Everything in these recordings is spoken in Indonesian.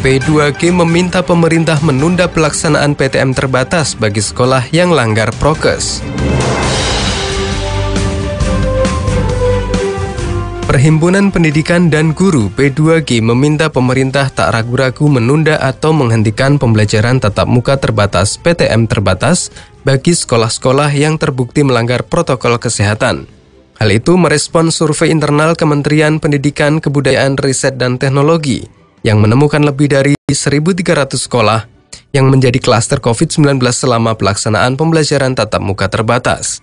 P2G meminta pemerintah menunda pelaksanaan PTM terbatas bagi sekolah yang langgar prokes. Perhimpunan Pendidikan dan Guru P2G meminta pemerintah tak ragu-ragu menunda atau menghentikan pembelajaran tatap muka terbatas PTM terbatas bagi sekolah-sekolah yang terbukti melanggar protokol kesehatan. Hal itu merespon survei internal Kementerian Pendidikan, Kebudayaan, Riset, dan Teknologi yang menemukan lebih dari 1.300 sekolah yang menjadi klaster COVID-19 selama pelaksanaan pembelajaran tatap muka terbatas.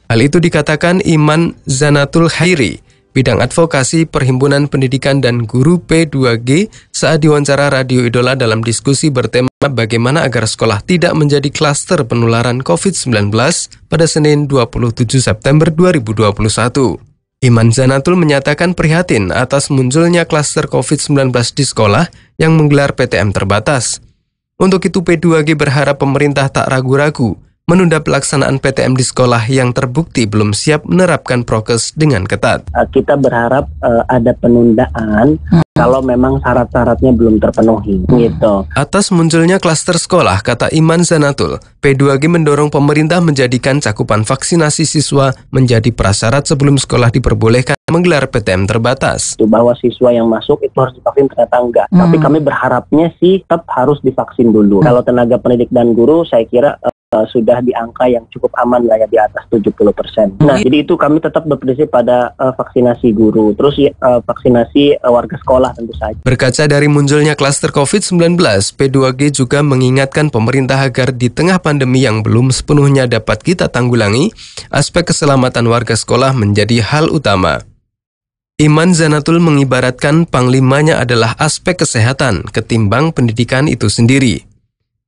Hal itu dikatakan Iman Zanatul Khairi, Bidang Advokasi Perhimpunan Pendidikan dan Guru P2G saat diwawancara Radio Idola dalam diskusi bertema bagaimana agar sekolah tidak menjadi klaster penularan COVID-19 pada Senin 27 September 2021. Iman Zanatul menyatakan prihatin atas munculnya klaster COVID-19 di sekolah yang menggelar PTM terbatas. Untuk itu P2G berharap pemerintah tak ragu-ragu menunda pelaksanaan PTM di sekolah yang terbukti belum siap menerapkan prokes dengan ketat. Kita berharap ada penundaan kalau memang syarat-syaratnya belum terpenuhi, gitu. Atas munculnya klaster sekolah, kata Iman Zanatul, P2G mendorong pemerintah menjadikan cakupan vaksinasi siswa menjadi prasyarat sebelum sekolah diperbolehkan menggelar PTM terbatas. Bahwa siswa yang masuk itu harus divaksin, ternyata enggak. Tapi kami berharapnya sih tetap harus divaksin dulu. Kalau tenaga pendidik dan guru, saya kira sudah di angka yang cukup aman lah ya, di atas 70%. Nah, jadi itu kami tetap berprinsip pada vaksinasi guru, terus vaksinasi warga sekolah tentu saja. Berkaca dari munculnya klaster COVID-19, P2G juga mengingatkan pemerintah agar di tengah pandemi yang belum sepenuhnya dapat kita tanggulangi, aspek keselamatan warga sekolah menjadi hal utama. Iman Zanatul mengibaratkan panglimanya adalah aspek kesehatan ketimbang pendidikan itu sendiri.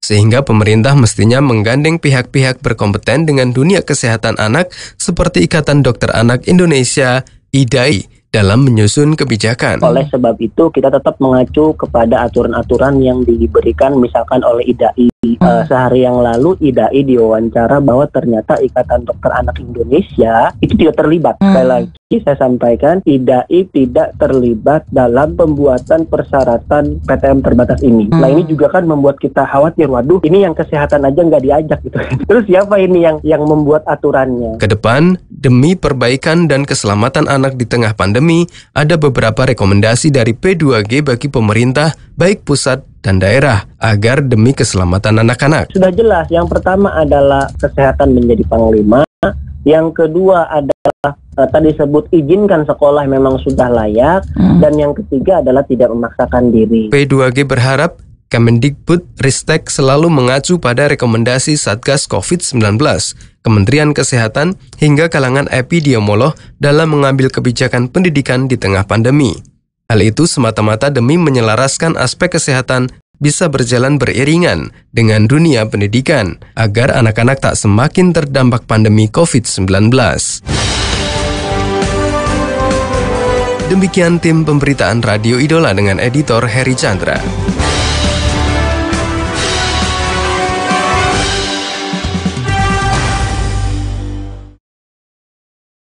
Sehingga pemerintah mestinya menggandeng pihak-pihak berkompeten dengan dunia kesehatan anak seperti Ikatan Dokter Anak Indonesia, IDAI, dalam menyusun kebijakan. Oleh sebab itu, kita tetap mengacu kepada aturan-aturan yang diberikan misalkan oleh IDAI. Sehari yang lalu IDAI diwawancara bahwa ternyata Ikatan Dokter Anak Indonesia itu tidak terlibat. Sekali lagi saya sampaikan, IDAI tidak terlibat dalam pembuatan persyaratan PTM terbatas ini. Nah, ini juga kan membuat kita khawatir, waduh, ini yang kesehatan aja nggak diajak gitu. Terus siapa ini yang membuat aturannya? Kedepan, demi perbaikan dan keselamatan anak di tengah pandemi, ada beberapa rekomendasi dari P2G bagi pemerintah, baik pusat dan daerah, agar demi keselamatan anak-anak. Sudah jelas, yang pertama adalah kesehatan menjadi panglima, yang kedua adalah tadi sebut izinkan sekolah memang sudah layak, dan yang ketiga adalah tidak memaksakan diri. P2G berharap Kemendikbud Ristek selalu mengacu pada rekomendasi Satgas COVID-19, Kementerian Kesehatan, hingga kalangan epidemiolog dalam mengambil kebijakan pendidikan di tengah pandemi. Hal itu semata-mata demi menyelaraskan aspek kesehatan bisa berjalan beriringan dengan dunia pendidikan, agar anak-anak tak semakin terdampak pandemi COVID-19. Demikian tim pemberitaan Radio Idola dengan editor Heri Chandra.